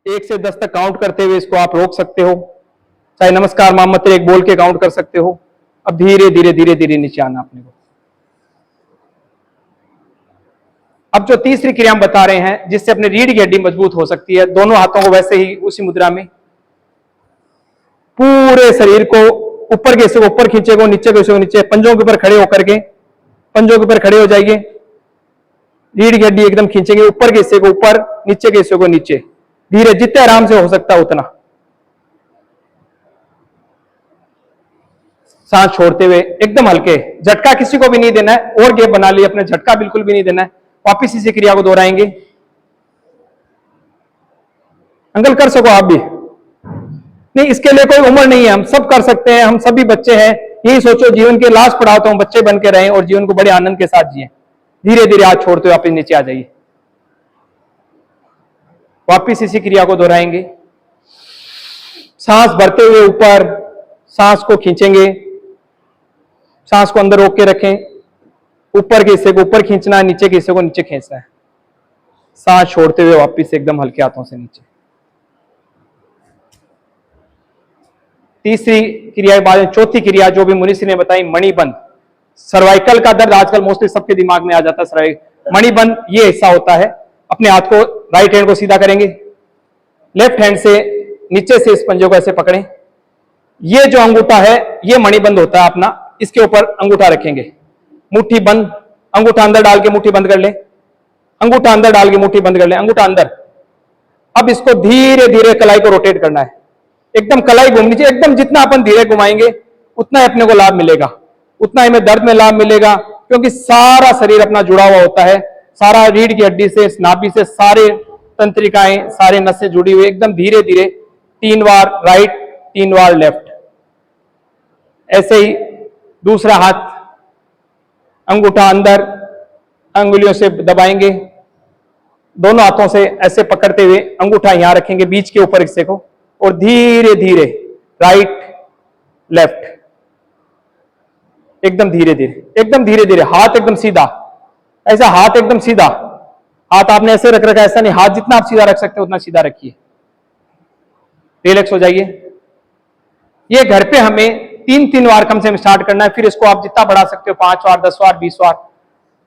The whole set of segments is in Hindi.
1 से 10 तक काउंट करते हुए इसको आप रोक सकते हो, चाहे नमस्कार मोहम्मद एक बोल के काउंट कर सकते हो। अब धीरे धीरे धीरे धीरे नीचे आना अपने को। अब जो तीसरी क्रिया हम बता रहे हैं जिससे अपने रीढ़ की हड्डी मजबूत हो सकती है, दोनों हाथों को वैसे ही उसी मुद्रा में पूरे शरीर को ऊपर के हिस्से को ऊपर खींचेगा, नीचे के हिस्से को नीचे, पंजों के ऊपर खड़े होकर के पंजों के ऊपर खड़े हो जाइए। रीढ़ की हड्डी एकदम खींचेंगे, ऊपर के हिस्से को ऊपर, नीचे के हिस्से को नीचे, धीरे जितने आराम से हो सकता है उतना। सांस छोड़ते हुए एकदम हल्के, झटका किसी को भी नहीं देना है, और गैप बना लिया अपने, झटका बिल्कुल भी नहीं देना है। वापिस इसी क्रिया को दोहराएंगे। अंकल कर सको आप भी नहीं, इसके लिए कोई उम्र नहीं है, हम सब कर सकते हैं, हम सभी बच्चे हैं। यही सोचो जीवन के लास्ट पड़ाव तो हम बच्चे बन के रहें और जीवन को बड़े आनंद के साथ जिए। धीरे धीरे हाथ छोड़ते हुए वापिस नीचे आ जाइए। वापिस इसी क्रिया को दोहराएंगे। सांस भरते हुए ऊपर, सांस को खींचेंगे, सांस को अंदर रोक के रखें, ऊपर के हिस्से को ऊपर खींचना है, नीचे के हिस्से को नीचे खींचना है। सांस छोड़ते हुए वापिस एकदम हल्के हाथों से नीचे। तीसरी क्रिया के बाद चौथी क्रिया जो भी मुनीषी ने बताई, मणिबंध। सर्वाइकल का दर्द आजकल मोस्टली सबके दिमाग में आ जाता है। सर्वाइकल मणिबंध ये हिस्सा होता है। अपने हाथ को, राइट हैंड को सीधा करेंगे, लेफ्ट हैंड से नीचे से इस पंजे को ऐसे पकड़ें। ये जो अंगूठा है ये मणिबंध होता है अपना, इसके ऊपर अंगूठा रखेंगे, मुट्ठी बंद, अंगूठा अंदर डाल के मुट्ठी बंद कर ले, अंगूठा अंदर डाल के मुट्ठी बंद कर ले, अंगूठा अंदर। अब इसको धीरे धीरे कलाई को रोटेट करना है, एकदम कलाई घूमनी चाहिए, एकदम जितना अपन धीरे घुमाएंगे उतना ही अपने को लाभ मिलेगा, उतना ही में दर्द में लाभ मिलेगा, क्योंकि सारा शरीर अपना जुड़ा हुआ होता है, सारा रीढ़ की हड्डी से, नाभि से, सारे तंत्रिकाएं, सारे नसें जुड़ी हुई। एकदम धीरे धीरे 3 बार राइट, 3 बार लेफ्ट। ऐसे ही दूसरा हाथ, अंगूठा अंदर, अंगुलियों से दबाएंगे, दोनों हाथों से ऐसे पकड़ते हुए अंगूठा यहां रखेंगे बीच के ऊपर हिस्से को, और धीरे धीरे राइट लेफ्ट, एकदम धीरे धीरे, एकदम धीरे धीरे। हाथ एकदम सीधा, ऐसा हाथ एकदम सीधा, हाथ आपने ऐसे रख रखा है, ऐसा नहीं, हाथ जितना आप सीधा रख सकते हो उतना सीधा रखिए। रिलैक्स हो जाइए। ये घर पे हमें 3-3 बार कम से कम स्टार्ट करना है, फिर इसको आप जितना बढ़ा सकते हो, 5 बार, 10 बार, 20 बार।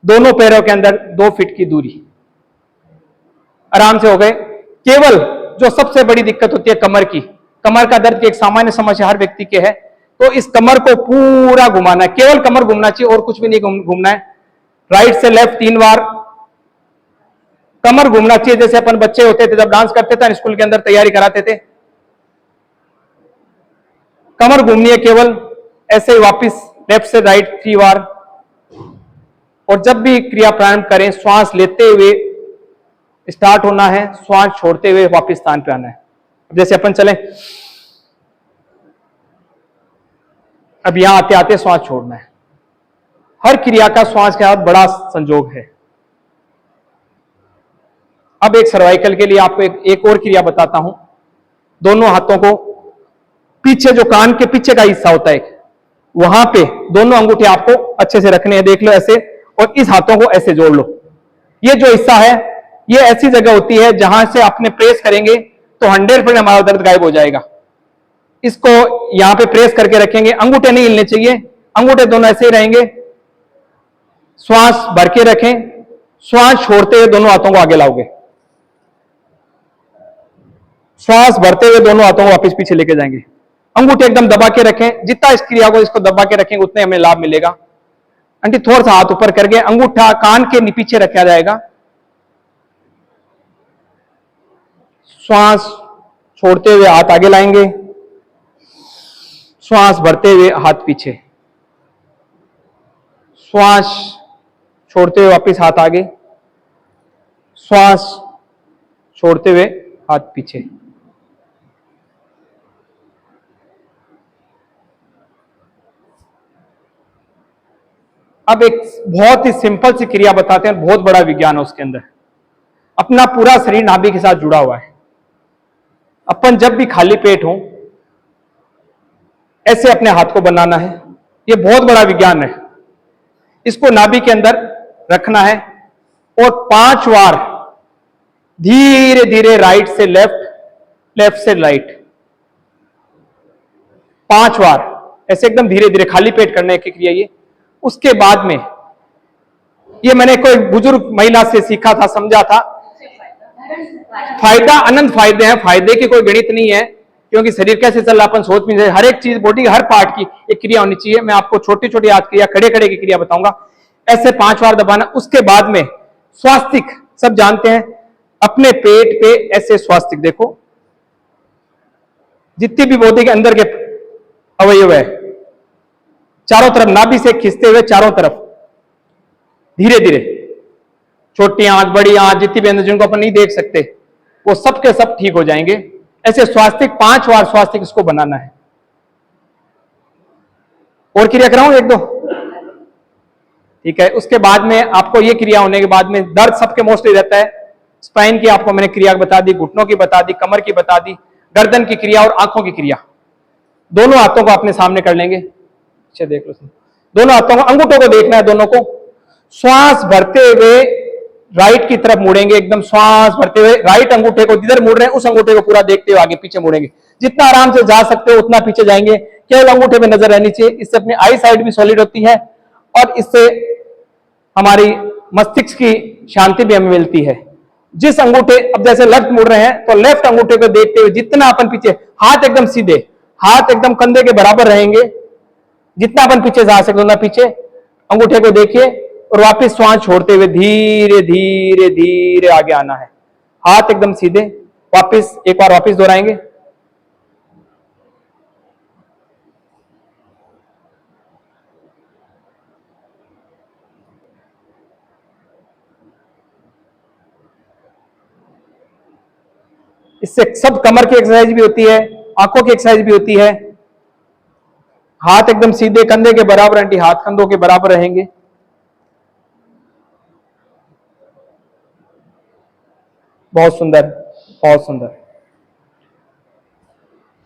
दोनों पैरों के अंदर 2 फीट की दूरी, आराम से हो गए। केवल जो सबसे बड़ी दिक्कत होती है कमर की, कमर का दर्द की एक सामान्य समस्या हर व्यक्ति के है, तो इस कमर को पूरा घुमाना है, केवल कमर घूमना चाहिए और कुछ भी नहीं घूमना है। राइट से लेफ्ट 3 बार कमर घूमना चाहिए, जैसे अपन बच्चे होते थे जब डांस करते थे स्कूल के अंदर, तैयारी कराते थे, कमर घूमनी है केवल। ऐसे ही वापस लेफ्ट से राइट 3 बार। और जब भी क्रिया प्रारंभ करें, श्वास लेते हुए स्टार्ट होना है, श्वास छोड़ते हुए वापस स्थान पे आना है। अब जैसे अपन चलें, अब यहां आते आते श्वास छोड़ना है। हर क्रिया का श्वास के साथ बड़ा संयोग है। अब एक सर्वाइकल के लिए आपको एक और क्रिया बताता हूं। दोनों हाथों को पीछे, जो कान के पीछे का हिस्सा होता है, वहां पे दोनों अंगूठे आपको अच्छे से रखने हैं, देख लो ऐसे, और इस हाथों को ऐसे जोड़ लो। ये जो हिस्सा है ये ऐसी जगह होती है जहां से आपने प्रेस करेंगे तो 100% हमारा दर्द गायब हो जाएगा। इसको यहां पे प्रेस करके रखेंगे, अंगूठे नहीं हिलने चाहिए, अंगूठे दोनों ऐसे ही रहेंगे। श्वास भर के रखें, श्वास छोड़ते हुए दोनों हाथों को आगे लाओगे, श्वास भरते हुए दोनों हाथों को वापस पीछे लेके जाएंगे। अंगूठे एकदम दबा के रखें, जितना इस क्रिया को इसको दबा के रखेंगे उतने हमें लाभ मिलेगा। आंटी थोड़ा सा हाथ ऊपर करके अंगूठा कान के पीछे रखा जाएगा। श्वास छोड़ते हुए हाथ आगे लाएंगे, श्वास भरते हुए हाथ पीछे, श्वास छोड़ते हुए वापस हाथ आगे, श्वास छोड़ते हुए हाथ पीछे। अब एक बहुत ही सिंपल सी क्रिया बताते हैं, बहुत बड़ा विज्ञान है उसके अंदर। अपना पूरा शरीर नाभि के साथ जुड़ा हुआ है। अपन जब भी खाली पेट हो ऐसे अपने हाथ को बनाना है, ये बहुत बड़ा विज्ञान है। इसको नाभि के अंदर रखना है और 5 बार धीरे धीरे राइट से लेफ्ट, लेफ्ट से राइट 5 बार ऐसे एकदम धीरे धीरे खाली पेट करने की क्रिया ये। उसके बाद में ये मैंने कोई बुजुर्ग महिला से सीखा था, समझा था। फायदा अनंत फायदे हैं, फायदे की कोई गणित नहीं है, क्योंकि शरीर कैसे चल रहा अपन सोच भी नहीं, हर एक चीज बॉडी के हर पार्ट की एक क्रिया होनी चाहिए। मैं आपको छोटी छोटी याद क्रिया, खड़े खड़े की क्रिया बताऊंगा। ऐसे 5 बार दबाना। उसके बाद में स्वास्तिक, सब जानते हैं, अपने पेट पे ऐसे स्वास्तिक देखो, जितनी भी बॉडी के अंदर के अवयव है चारों तरफ नाभि से खींचते हुए चारों तरफ धीरे धीरे, छोटी आंख बड़ी आंख जितनी भी अंदर जिनको अपन नहीं देख सकते वो सब के सब ठीक हो जाएंगे। ऐसे स्वास्तिक 5 बार स्वास्तिक इसको बनाना है। और क्रिया कराऊं एक दो, ठीक है। उसके बाद में आपको ये क्रिया होने के बाद में दर्द सबके मोस्टली रहता है। स्पाइन की आपको मैंने क्रिया बता दी, घुटनों की बता दी, कमर की बता दी, गर्दन की क्रिया और आंखों की क्रिया। दोनों हाथों को अपने सामने कर लेंगे, अच्छा देख लो, दोनों हाथों को, अंगूठों को देखना है दोनों को। श्वास भरते हुए राइट की तरफ मुड़ेंगे, एकदम श्वास भरते हुए राइट अंगूठे को जिधर मुड़ रहे हैं उस अंगूठे को पूरा देखते हुए आगे पीछे मुड़ेंगे। जितना आराम से जा सकते हो उतना पीछे जाएंगे, केवल अंगूठे पे नजर रहनी चाहिए। इससे अपनी आई साइड भी सॉलिड होती है और इससे हमारी मस्तिष्क की शांति भी हमें मिलती है। जिस अंगूठे, अब जैसे लेफ्ट मुड़ रहे हैं तो लेफ्ट अंगूठे को देखते हुए जितना अपन पीछे, हाथ एकदम सीधे, हाथ एकदम कंधे के बराबर रहेंगे, जितना अपन पीछे जा सकते उतना पीछे, अंगूठे को देखिए और वापस श्वास छोड़ते हुए धीरे धीरे धीरे आगे आना है। हाथ एकदम सीधे, वापस एक बार वापस दोहराएंगे। इससे सब कमर की एक्सरसाइज भी होती है, आंखों की एक्सरसाइज भी होती है। हाथ एकदम सीधे, कंधे के बराबर, आंटी हाथ कंधों के बराबर रहेंगे। बहुत सुंदर, बहुत सुंदर।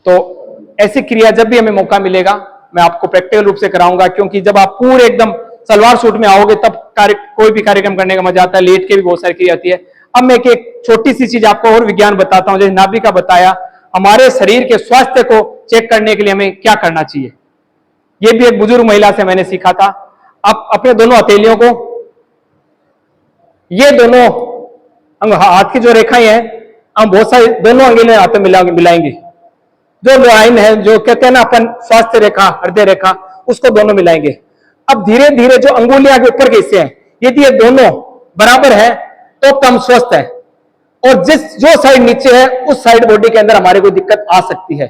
तो ऐसी क्रिया जब भी हमें मौका मिलेगा मैं आपको प्रैक्टिकल रूप से कराऊंगा, क्योंकि जब आप पूरे एकदम सलवार सूट में आओगे तब कोई भी कार्यक्रम करने का मजा आता है। लेट के भी बहुत सारी क्रिया आती है। अब मैं एक छोटी सी चीज आपको और विज्ञान बताता हूं, जैसे नाभि का बताया, हमारे शरीर के स्वास्थ्य को चेक करने के लिए हमें क्या करना चाहिए, ये भी एक बुजुर्ग महिला से मैंने सीखा था। आप अपने दोनों हथेलियों को, ये दोनों हाथ की जो रेखाएं हैं, हम बहुत सारी दोनों अंगुलियां हाथ में मिलाएंगे। जो लाइन है, जो कहते हैं ना अपन स्वास्थ्य रेखा, हृदय रेखा, उसको दोनों मिलाएंगे। अब धीरे धीरे जो अंगुलियां के ऊपर के हिस्से हैं, यदि ये दोनों बराबर है तो कम स्वस्थ है, और जो साइड नीचे है उस साइड बॉडी के अंदर हमारे कोई दिक्कत आ सकती है।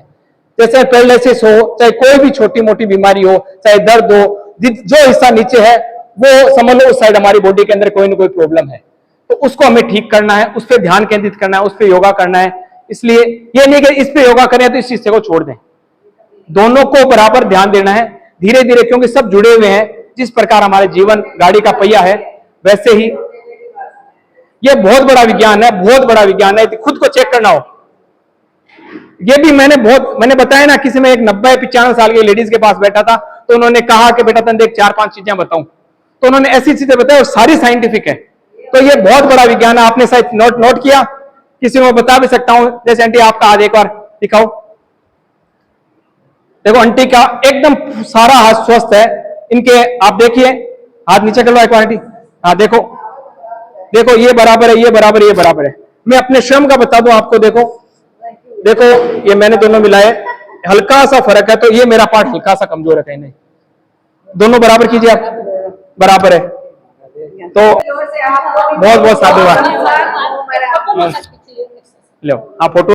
जैसे पैरालिसिस हो, चाहे कोई भी छोटी मोटी बीमारी हो, चाहे दर्द हो, जो हिस्सा नीचे है वो समझ लो उस साइड हमारी बॉडी के अंदर कोई ना कोई प्रॉब्लम है, तो उसको हमें ठीक करना है, उस पर ध्यान केंद्रित करना है, उस पर योगा करना है। इसलिए ये नहीं कि इस पे योगा करें तो इस हिस्से को छोड़ दें, दोनों को बराबर ध्यान देना है धीरे धीरे, क्योंकि सब जुड़े हुए हैं। जिस प्रकार हमारे जीवन गाड़ी का पहिया है वैसे ही ये बहुत बड़ा विज्ञान है, बहुत बड़ा विज्ञान है। खुद को चेक करना हो, ये भी मैंने बताया ना, किसी में एक 90-95 साल की लेडीज के पास बैठा था, तो उन्होंने कहा कि बेटा तन देख 4-5 चीजें बताऊं, तो उन्होंने ऐसी चीजें बताई और सारी साइंटिफिक है। तो ये बहुत बड़ा विज्ञान है। आपने शायद नोट किया, किसी को बता भी सकता हूं। जैसे आंटी आपका हाथ एक बार दिखाओ, देखो आंटी का एकदम सारा हाथ स्वस्थ है। इनके आप देखिए, हाथ नीचे कर लो एक बार आंटी, हाँ देखो देखो, ये बराबर है, ये बराबर है, ये बराबर है। मैं अपने श्रम का बता दूं आपको, देखो देखो, ये मैंने दोनों मिलाए, हल्का सा फर्क है, तो ये मेरा पार्ट हल्का सा कमजोर है कहीं नहीं। दोनों बराबर कीजिए आप, बराबर है तो बहुत बहुत साधुवाद। लो आप फोटो